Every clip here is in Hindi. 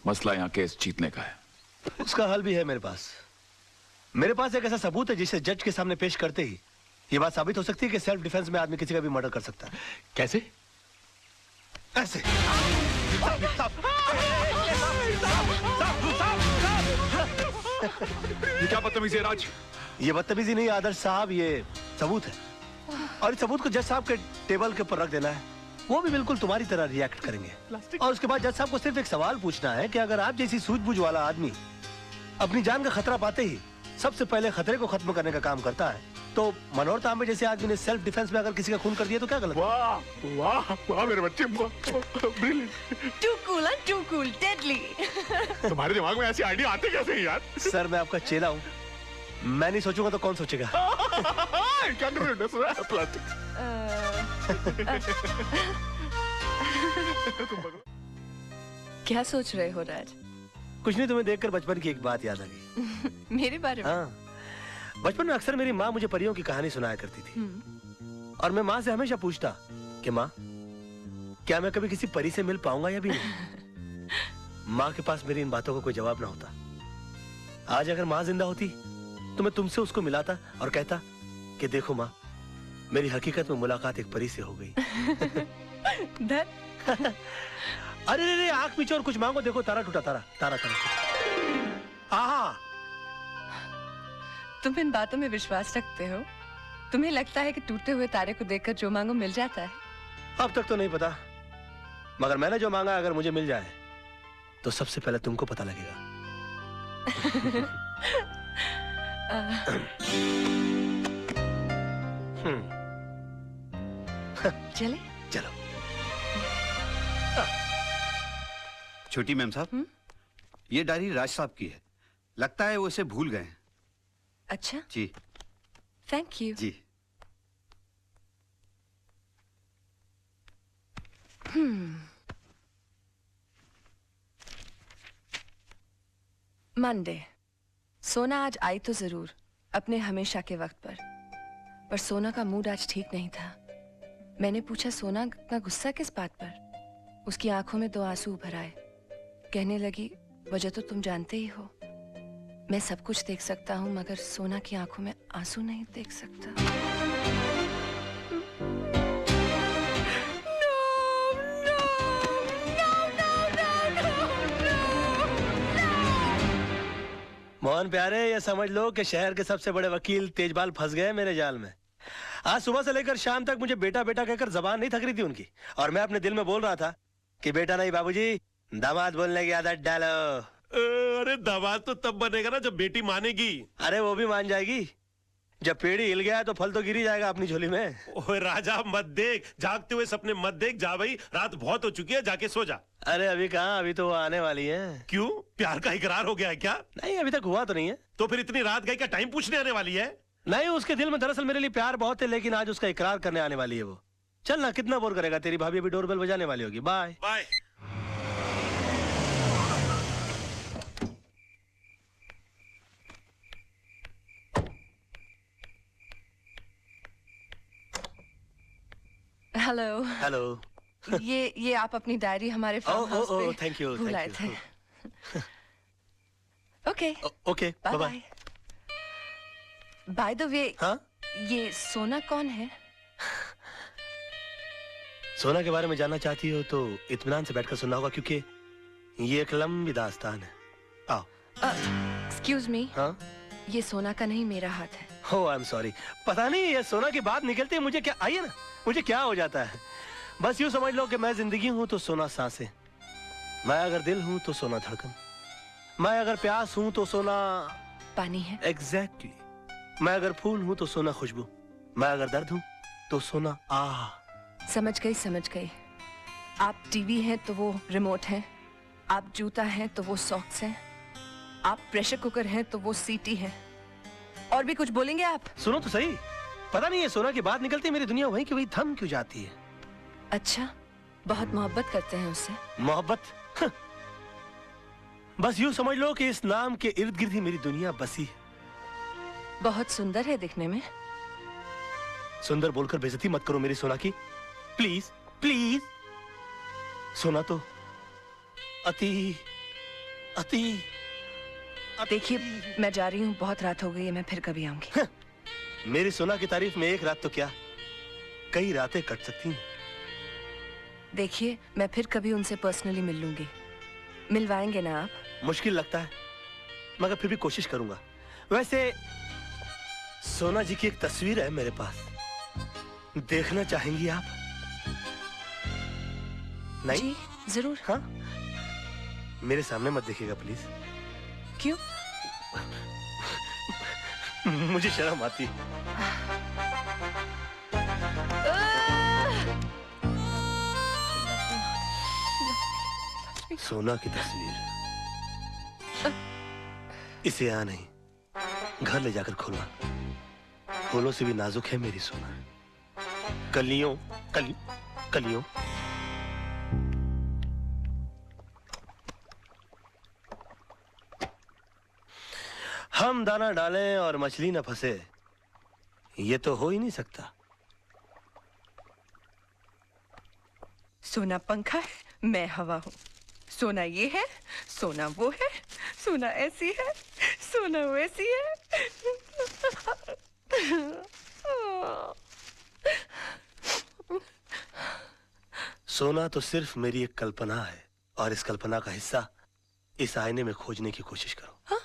मसला यहाँ केस जीतने का है। उसका हल भी है मेरे पास। मेरे पास एक ऐसा सबूत है जिसे जज के सामने पेश करते ही ये बात साबित हो सकती है कि सेल्फ डिफेंस में आदमी किसी का भी मर्डर कर सकता है। कैसे? ऐसे। ये क्या बदतमीजी है राज? ये बदतमीजी नहीं आदर्श साहब, ये सबूत है और इस सबूत को जज साहब के टेबल के ऊपर रख देना है। वो भी बिल्कुल तुम्हारी तरह रिएक्ट करेंगे और उसके बाद जज साहब को सिर्फ एक सवाल पूछना है कि अगर आप जैसी सूझबूझ वाला आदमी अपनी जान का खतरा पाते ही सबसे पहले खतरे को खत्म करने का काम करता है तो मनोहर तांबे जैसे आदमी ने सेल्फ डिफेंस में अगर किसी का खून कर दिया तो क्या गलत? वाह वाह वाह मेरे बच्चे, brilliant. Too cool and too cool, deadly. तुम्हारे दिमाग में ऐसी आइडिया आते कैसे हैं यार? सर मैं आपका चेला हूँ, मैं नहीं सोचूंगा तो कौन सोचेगा? क्या कर रहे हो? प्लास्टिक। क्या सोच रहे हो राज? कुछ नहीं, तुम्हें देखकर बचपन की एक बात याद आ गई। मेरे बारे में? हाँ, बचपन में अक्सर मेरी माँ मुझे परियों की कहानी सुनाया करती थी और मैं माँ से हमेशा पूछता कि माँ क्या मैं कभी किसी परी से मिल पाऊंगा या भी नहीं। माँ के पास मेरी इन बातों का कोई जवाब ना होता। आज अगर माँ जिंदा होती तो मैं तुमसे उसको मिलाता और कहता कि देखो माँ, मेरी हकीकत में मुलाकात एक परी से हो गई। अरे रे आंख पीछे और कुछ मांगो, देखो तारा टूटा, तारा तारा तारा। आहा, तुम इन बातों में विश्वास रखते हो? तुम्हें लगता है कि टूटे हुए तारे को देखकर जो मांगो मिल जाता है? अब तक तो नहीं पता, मगर मैंने जो मांगा अगर मुझे मिल जाए तो सबसे पहले तुमको पता लगेगा। चले? चलो। छोटी मैम साहब, ये डायरी राज साहब की है, लगता है वो इसे भूल गए हैं। अच्छा जी। Thank you. जी। मंडे। सोना आज आई तो जरूर अपने हमेशा के वक्त पर सोना का मूड आज ठीक नहीं था। मैंने पूछा सोना इतना गुस्सा किस बात पर? उसकी आंखों में 2 आंसू उभर आए। कहने लगी वजह तो तुम जानते ही हो, मैं सब कुछ देख सकता हूँ मगर सोना की आंखों में आंसू नहीं देख सकता। मोहन प्यारे, ये समझ लो कि शहर के सबसे बड़े वकील तेजपाल फंस गए मेरे जाल में। आज सुबह से लेकर शाम तक मुझे बेटा बेटा कहकर जबान नहीं थक रही थी उनकी, और मैं अपने दिल में बोल रहा था कि बेटा नहीं बाबूजी, दामाद बोलने की आदत डालो। अरे दामाद तो तब बनेगा ना जब बेटी मानेगी। अरे वो भी मान जाएगी, जब पेड़ी हिल गया तो फल तो गिर ही जाएगा अपनी झोली में। ओए राजा मत देख, जागते हुए सपने मत देख। जा भाई, रात बहुत हो चुकी है, जाके सो जा। अरे अभी कहाँ, अभी तो वो आने वाली है। क्यों, प्यार का इकरार हो गया है क्या? नहीं, अभी तक हुआ तो नहीं है। तो फिर इतनी रात गई, क्या टाइम पूछने आने वाली है? नहीं, उसके दिल में दरअसल मेरे लिए प्यार बहुत है, लेकिन आज उसका इकरार करने आने वाली है वो। चल ना, कितना बोर करेगा, तेरी भाभी अभी डोरबेल बजाने वाली होगी। Bye bye. हेलो। हेलो। ये आप अपनी डायरी हमारे फार्म हाउस पे थैंक यू भूल आए थे। Okay okay, bye bye. By the way, हाँ, ये सोना कौन है? सोना के बारे में जानना चाहती हो तो इत्मीनान से बैठकर सुनना होगा, क्योंकि ये एक लंबी दास्तान है। आओ। Excuse me. हाँ, ये सोना का नहीं, मेरा हाथ है। हो आई एम सॉरी। पता नहीं ये सोना की बात निकलती है मुझे क्या, आइए ना, मुझे क्या हो जाता है। बस यूं समझ लो कि मैं जिंदगी हूं तो सोना सांसें, मैं अगर दिल हूं तो सोना धड़कन, मैं अगर प्यास हूं तो सोना पानी है। एग्जैक्टली। मैं अगर फूल हूं तो सोना खुशबू, मैं अगर दर्द हूं तो सोना आह। समझ गई समझ गई। आप टीवी हैं तो वो रिमोट है, आप जूता हैं तो वो सॉक्स हैं, आप प्रेशर कुकर हैं तो वो सीटी है। और भी कुछ बोलेंगे आप? सुनो तो सही, पता नहीं ये सोना की बात निकलती है मेरी दुनिया वहीं की वहीं थम क्यों जाती है। अच्छा, बहुत मोहब्बत करते हैं उससे? मोहब्बत? बस यूं समझ लो कि इस नाम के इर्द गिर्द ही मेरी दुनिया बसी है। बहुत सुंदर है दिखने में। सुंदर बोलकर बेइज्जती मत करो मेरी सोना की, प्लीज प्लीज। सोना तो अति अति देखिए, मैं जा रही हूँ, बहुत रात हो गई है, मैं फिर कभी आऊंगी। मेरी सोना की तारीफ में एक रात तो क्या, कई रातें कट सकती हैं। देखिए, मैं फिर कभी उनसे पर्सनली मिल लूंगी। मिलवाएंगे ना आप? मुश्किल लगता है, मगर फिर भी कोशिश करूंगा। वैसे सोना जी की एक तस्वीर है मेरे पास, देखना चाहेंगी आप? नहीं? जी जरूर। हाँ, मेरे सामने मत देखिएगा प्लीज। क्यों? मुझे शर्म आती है। सोना की तस्वीर, इसे यहाँ नहीं, घर ले जाकर खोलना। फूलों से भी नाजुक है मेरी सोना। कलियों कलियों हम दाना डालें और मछली न फंसे, ये तो हो ही नहीं सकता। सोना पंखा है, मैं हवा हूँ। सोना ये है, सोना वो है, सोना ऐसी है, सोना वैसी है। सोना तो सिर्फ मेरी एक कल्पना है, और इस कल्पना का हिस्सा इस आईने में खोजने की कोशिश करो। हाँ?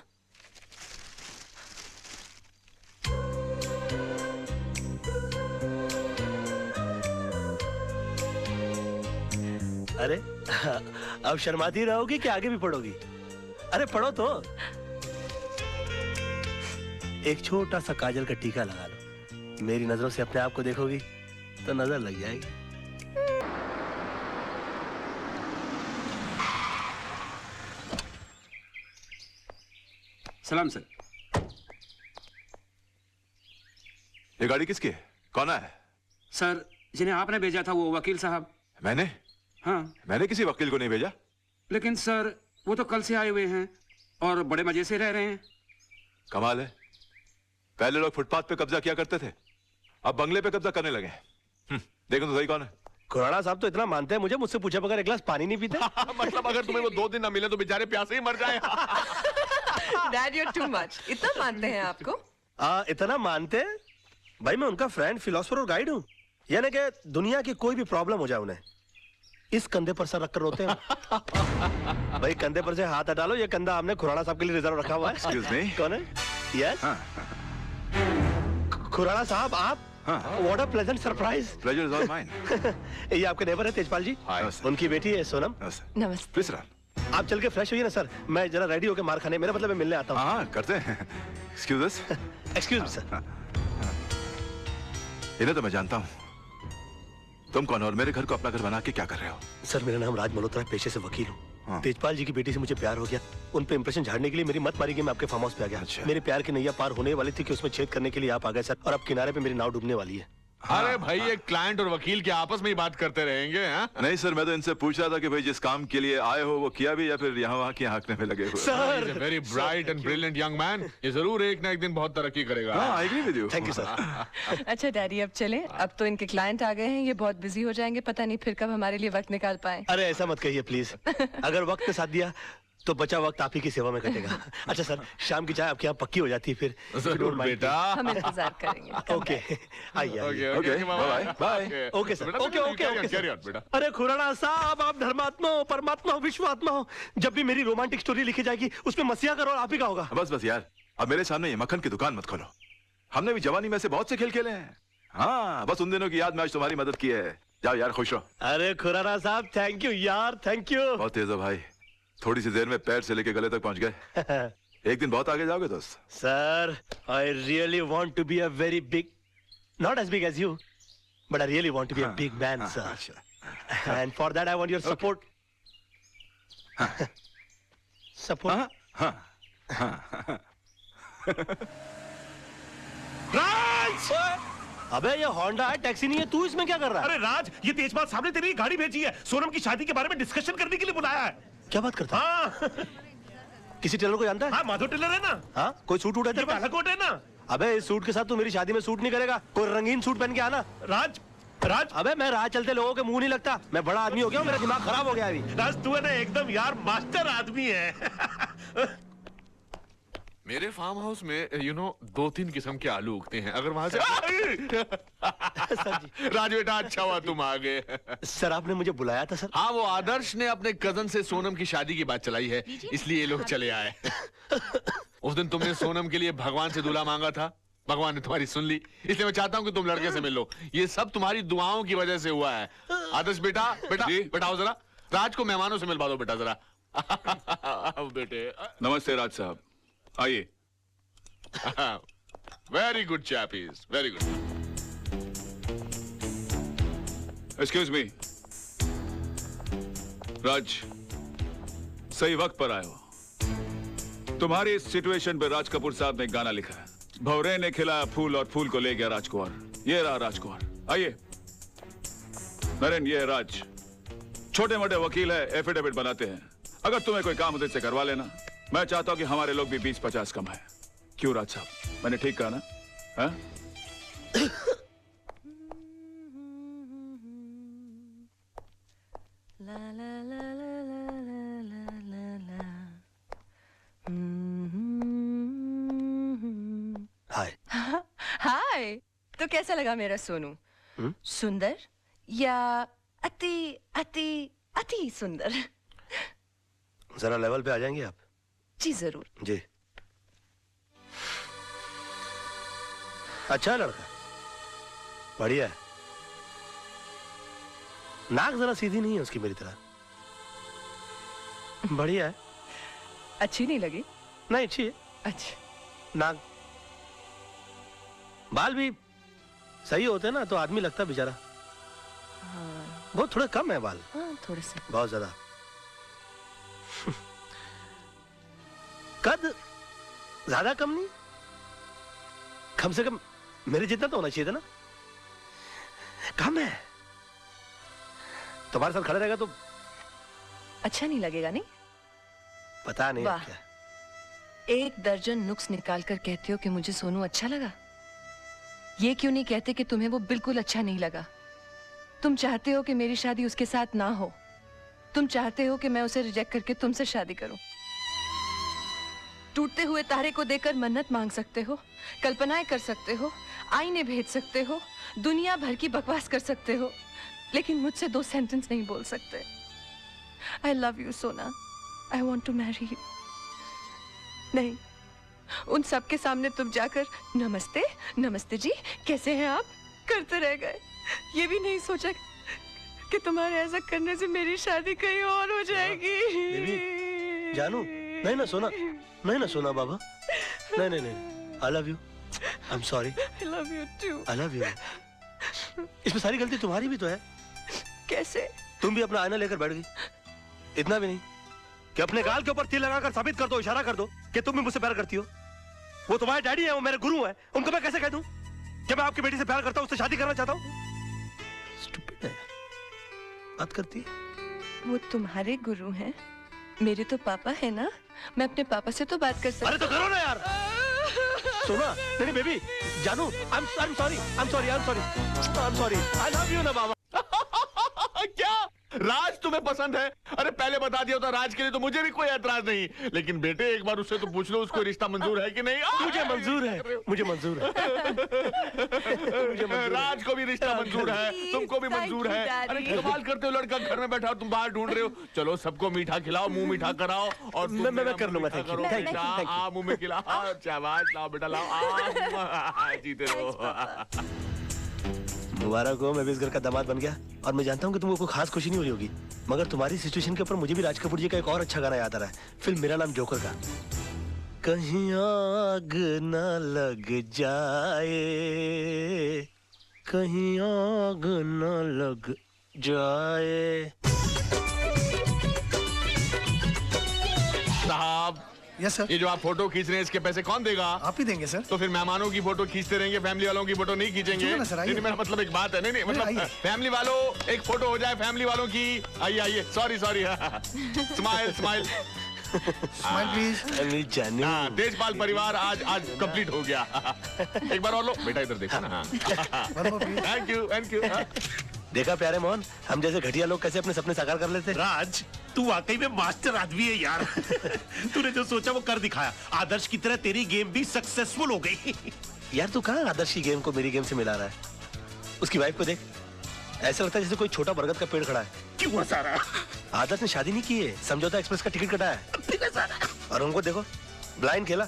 अरे अब शर्माती रहोगी कि आगे भी पढ़ोगी? अरे पढ़ो तो। एक छोटा सा काजल का टीका लगा लो, मेरी नजरों से अपने आप को देखोगी तो नजर लग जाएगी। सलाम सर। ये गाड़ी किसकी है? कौन है? सर, जिन्हें आपने भेजा था वो वकील साहब। मैंने? हाँ। मैंने किसी वकील को नहीं भेजा। लेकिन सर, वो तो कल से आए हुए हैं और बड़े मजे से रह रहे हैं। कमाल है, पहले लोग फुटपाथ पे कब्जा किया करते थे, अब बंगले पे कब्जा करने लगे। देखो तो सही कौन है। खुराना साहब तो इतना मानते हैं मुझे, मुझसे पूछे बगैर एक गिलास पानी नहीं पीते। मतलब अगर तुम्हें वो 2 दिन ना मिले तो बेचारे प्यासे ही मर जाए। Dad, you're too much. इतना मानते हैं आपको? इतना मानते हैं? भाई मैं उनका फ्रेंड, फिलोसोफर और गाइड हूँ। यानी कि दुनिया की कोई भी प्रॉब्लम हो जाए उन्हें इस कंधे पर सर रखकर रोते हैं। भाई कंधे पर से हाथ हटा लो, ये कंधा हमने खुराना साहब के लिए रिजर्व रखा हुआ है। Excuse me? कौन है? यस खुराना साहब, आप? What a pleasant surprise. Pleasure is all mine. ये आपके नेबर है तेजपाल जी। Hi. उनकी बेटी है सोनम। नमस्ते। Please run. आप चल के फ्रेश होइए ना सर, मैं जरा रेडी होके मार खाने, मेरा मतलब मैं मिलने आता हूँ। हाँ करते हैं। Excuse us. Excuse me sir. इन्हें तो मैं जानता हूँ। तुम कौन हो और मेरे घर को अपना घर बना के क्या कर रहे हो? सर मेरा नाम राज मल्होत्रा है, पेशे से वकील हूँ। हाँ। तेजपाल जी की बेटी से मुझे प्यार हो गया, उन पे इंप्रेशन झाड़ने के लिए मेरी मत मारी गई, मैं आपके फार्म हाउस पे आ गया। अच्छा। मेरे प्यार की नैया पार होने वाली थी कि उसमें छेद करने के लिए आप आ गए सर, और अब किनारे पे मेरी नाव डूबने वाली है। अरे भाई, ये क्लाइंट और वकील के आपस में ही बात करते रहेंगे। हाँ? नहीं सर, मैं तो इनसे पूछ रहा था कि भाई जिस काम के लिए आए हो वो किया भी या फिर यहाँ वहाँ की हाँकने में लगे हुए। Sir very bright and brilliant young man, ये जरूर एक ना एक दिन बहुत तरक्की करेगा। हाँ, I agree with you. Thank you sir. अच्छा डैडी, अब चलें? अब तो इनके क्लाइंट आ गए हैं, ये बहुत बिजी हो जाएंगे, पता नहीं फिर कब हमारे लिए वक्त निकाल पाए। अरे ऐसा मत कहिए प्लीज, अगर वक्त ने साथ दिया तो बचा वक्त आप ही की सेवा में कटेगा। अच्छा सर, शाम की चाय आपके यहाँ पक्की हो जाती है फिर? जरूर बेटा। हम इंतजार करेंगे। ओके आइए। Okay, bye-bye. Bye. Okay sir, okay okay okay sir. बेटा। अरे खुराना साहब, आप धर्मात्मा हो, परमात्मा हो, विश्वात्मा हो। जब भी मेरी रोमांटिक स्टोरी लिखी जाएगी उसमें मसीहा करो और आप ही का होगा। बस बस यार, अब मेरे सामने ये मक्खन की दुकान मत खोलो। हमने भी जवानी में से बहुत से खेल खेले हैं। हाँ, बस उन दिनों की याद में आज तुम्हारी मदद की है। जाओ यार, खुश रहो। अरे खुराना साहब, थैंक यू यार, थैंक यू। बहुत तेज हो भाई, थोड़ी सी देर में पैर से लेके गले तक पहुंच गए। एक दिन बहुत आगे जाओगे दोस्त। Sir, I really want to be a very big, not as big as you, but I really want to be a big man sir, and for that I want your support. Support? Raj! अबे ये होंडा है, टैक्सी नहीं है, तू इसमें क्या कर रहा है? अरे राज, ये तेजपाल साहब ने तेरी गाड़ी भेजी है, सोनम की शादी के बारे में डिस्कशन करने के लिए बुलाया है। क्या बात करता है? हाँ किसी टेलर को जानता है? हाँ, माधव टेलर है ना। हाँ, कोई सूट उठा ये बालाकोट है ना। अबे इस सूट के साथ तू मेरी शादी में सूट नहीं करेगा, कोई रंगीन सूट पहन के आना। राज, राज अबे मैं राह चलते लोगों के मुंह नहीं लगता, मैं बड़ा आदमी हो गया हूँ, मेरा दिमाग खराब हो गया अभी। राज तू है ना एकदम यार मास्टर आदमी है। मेरे फार्म हाउस में 2-3 किस्म के आलू उगते हैं। अगर वहां से सर जी। राज बेटा अच्छा हुआ तुम आ गए। सर आपने मुझे बुलाया था सर? हाँ, वो आदर्श ने अपने कजन से सोनम की शादी की बात चलाई है, इसलिए ये लोग चले आए। उस दिन तुमने सोनम के लिए भगवान से दूल्हा मांगा था, भगवान ने तुम्हारी सुन ली, इसलिए मैं चाहता हूँ कि तुम लड़के से मिलो। ये सब तुम्हारी दुआओं की वजह से हुआ है। आदर्श बेटा बेटा आओ जरा, राज को मेहमानों से मिलवा दो बेटा जरा। बेटे नमस्ते राज साहब, आइए। Very good chappies, very good. Excuse me Raj, सही वक्त पर आए हो। तुम्हारी इस सिचुएशन पे राज कपूर साहब ने एक गाना लिखा है, भौरे ने खिलाया फूल और फूल को ले गया राजकुमार। ये रहा राजकुमार। आइए नरेन, ये है राज, छोटे मोटे वकील है, एफिडेविट बनाते हैं। अगर तुम्हें कोई काम उधर से करवा लेना, मैं चाहता हूं कि हमारे लोग भी 20-50 कमाए। क्यों राज साहब, मैंने ठीक कहा ना? हाँ? हाय। हाय, तो कैसा लगा मेरा सोनू? सुंदर या अति अति अति सुंदर? जरा लेवल पे आ जाएंगे आप? जी जरूर। जी। अच्छा लड़का, बढ़िया है। नाक जरा सीधी नहीं है उसकी मेरी तरह। बढ़िया है। अच्छी नहीं लगी? नहीं अच्छी है। अच्छा। नाक, बाल भी सही होते ना तो आदमी लगता बेचारा। हाँ। बहुत थोड़े कम है बाल। हाँ थोड़े से। बहुत ज्यादा। कद ज्यादा कम नहीं, कम से कम मेरे जितना तो होना चाहिए था ना। कम है। तुम्हारे साथ खड़ा रहेगा तो अच्छा नहीं लगेगा नहीं? पता नहीं वाह। क्या। 1 दर्जन नुक्स निकाल कर कहते हो कि मुझे सोनू अच्छा लगा। ये क्यों नहीं कहते कि तुम्हें वो बिल्कुल अच्छा नहीं लगा? तुम चाहते हो कि मेरी शादी उसके साथ ना हो। तुम चाहते हो कि मैं उसे रिजेक्ट करके तुमसे शादी करूं। टूटते हुए तारे को देखकर मन्नत मांग सकते हो, कल्पनाएं कर सकते हो, आईने भेज सकते हो, दुनिया भर की बकवास कर सकते हो, लेकिन मुझसे 2 सेंटेंस नहीं बोल सकते। I love you सोना, I want to marry you। नहीं, उन सब के सामने तुम जाकर नमस्ते नमस्ते जी कैसे हैं आप करते रह गए। ये भी नहीं सोचा कि तुम्हारे ऐसा करने से मेरी शादी कहीं और हो जाएगी। जानू, नहीं ना सोना, नहीं ना सोना बाबा, नहीं नहीं नहीं। I love you, I'm sorry, I love you too। I love you। इसमें सारी गलती तुम्हारी भी तो है। कैसे? तुम भी अपना आईना लेकर बैठ गई। इतना भी नहीं कि अपने गाल के ऊपर तिल लगाकर साबित कर दो, इशारा कर दो कि तुम भी मुझसे प्यार करती हो। वो तुम्हारे डैडी है, वो मेरे गुरु है, उनको मैं कैसे कह दूं कि मैं आपकी बेटी से प्यार करता हूं, उससे शादी करना चाहता हूं? स्टूपिड है, बात करती है। वो तुम्हारे गुरु हैं, मेरे तो पापा है ना, मैं अपने पापा से तो बात कर सकती। अरे तो करो ना यार। सोना, नहीं बेबी, जानू, I'm sorry, I love you ना बाबा। क्या राज तुम्हें पसंद है? अरे पहले बता दिया होता राज के लिए तो मुझे भी कोई एतराज नहीं, लेकिन बेटे एक बार उससे तो पूछ लो उसको रिश्ता मंजूर है कि नहीं। मुझे मंजूर है, मुझे मंजूर है। राज को भी रिश्ता मंजूर है, तुमको भी मंजूर है। अरे कमाल करते हो, लड़का घर में बैठा हो, तुम बाहर ढूंढ रहे हो। चलो सबको मीठा खिलाओ, मुंह मीठा कराओ और मैं कर लूंगा। Thank you, thank you. आ मुंह में खिलाओ, शाबाश, लाओ बेटा लाओ, जीते रहो। मुबारक हो, मैं भी इस घर का दामाद बन गया। और मैं जानता हूँ कि तुमको कोई खास खुशी नहीं हो रही होगी, मगर तुम्हारी सिचुएशन के ऊपर मुझे भी राज कपूर जी का एक और अच्छा गाना याद आ रहा है, फिल्म मेरा नाम जोकर का। कहीं आग न लग जाए, कहीं आग न लग जाए। साहब, यस सर। ये जो आप फोटो खींच रहे हैं इसके पैसे कौन देगा? आप ही देंगे सर। तो फिर मेहमानों की फोटो खींचते रहेंगे, फैमिली वालों की फोटो नहीं खींचेंगे? ना सर, आइए। नहीं, मेरा मतलब एक बात है। नहीं मतलब फैमिली वालों एक फोटो हो जाए फैमिली वालों की। आइए आइए, sorry smile smile. Smile please. अरे जानू। हाँ, तेजपाल परिवार आज कंप्लीट हो गया। एक बार और लो बेटा, इधर देखो ना। Thank you thank you. देखा प्यारे मोहन, हम जैसे घटिया लोग कैसे अपने सपने साकार कर लेते। राज, तू वाकई में मास्टर आदमी है यार। तूने जो सोचा वो कर दिखाया। आदर्श की तरह तेरी गेम भी सक्सेसफुल हो गई। यार तू कहाँ आदर्श की गेम को मेरी गेम से मिला रहा है? उसकी वाइफ को देख, ऐसा लगता है जैसे कोई छोटा बरगद का पेड़ खड़ा है। क्यों सारा? आदर्श ने शादी नहीं की है, समझौता एक्सप्रेस का टिकट कटा है। और उनको देखो, ब्लाइंड खेला,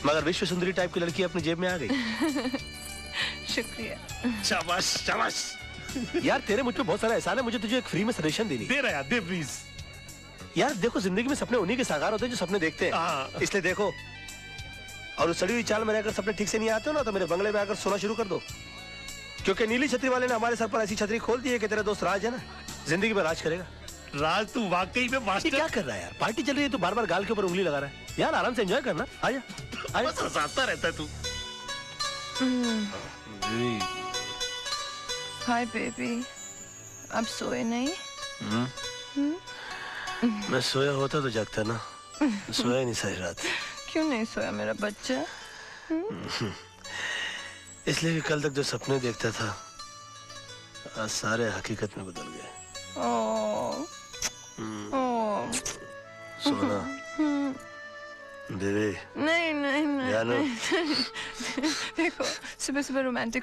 मगर विश्व सुंदरी टाइप की लड़की अपनी जेब में आ गई। शुक्रिया। शाबाश शाबाश। यार तेरे मुझ पे बहुत सारा एहसान है, मुझे तुझे एक फ्री में सजेशन देनी। दे रहा यार, दे प्लीज। यार देखो, जिंदगी में सपने उन्हीं के साकार होते हैं जो सपने देखते हैं, इसलिए देखो। और उस सड़ी हुई चाल में रहकर सपने ठीक से नहीं आते हो ना, तो मेरे बंगले में आकर सोना शुरू कर दो, क्योंकि नीली छतरी वाले ने हमारे सर पर ऐसी छतरी खोल दी है कि तेरा दोस्त राज है ना, जिंदगी में राज करेगा। राज, तू वाकई में ये मास्टर। क्या कर रहा है यार? पार्टी चल रही है तो बार बार गाल के ऊपर उंगली लगा रहा है। यार आराम से एंजॉय करना, आजा आजा। बस हंसाता रहता है तू। हाय बेबी, अब सोए नहीं? मैं सोया होता तो जागता ना, सोया नहीं सारी रात। क्यों नहीं सोया मेरा बच्चा? इसलिए कि कल तक जो सपने देखता था आज सारे हकीकत में बदल गए। ओह, ओह, सोना बेबी। नहीं नहीं नहीं, जानू। नहीं। देखो, सुबह सुबह रोमांटिक